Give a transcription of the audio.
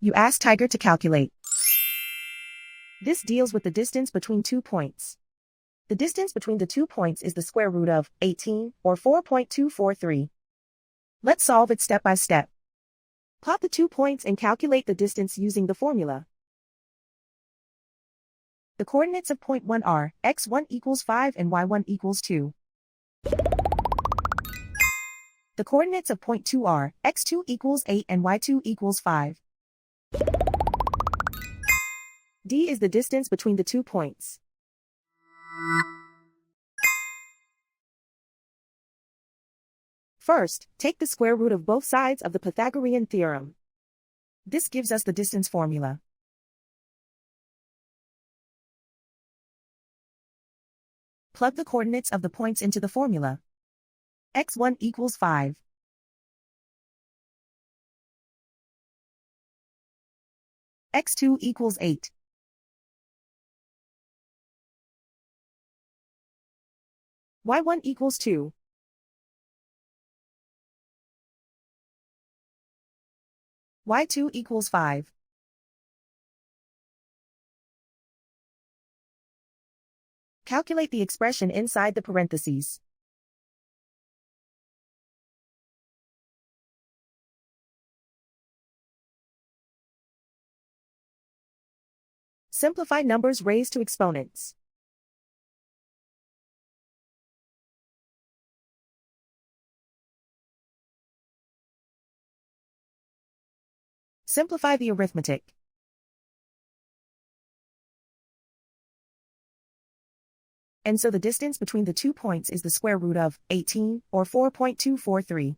You ask Tiger to calculate. This deals with the distance between 2 points. The distance between the 2 points is the square root of 18, or 4.243. Let's solve it step by step. Plot the 2 points and calculate the distance using the formula. The coordinates of point 1 are x1 equals 5 and y1 equals 2. The coordinates of point 2 are x2 equals 8 and y2 equals 5. D is the distance between the 2 points. First, take the square root of both sides of the Pythagorean theorem. This gives us the distance formula. Plug the coordinates of the points into the formula. x1 equals 5. x2 equals 8. y1 equals 2. y2 equals 5. Calculate the expression inside the parentheses. Simplify numbers raised to exponents. Simplify the arithmetic. And so the distance between the 2 points is the square root of 18, or 4.243.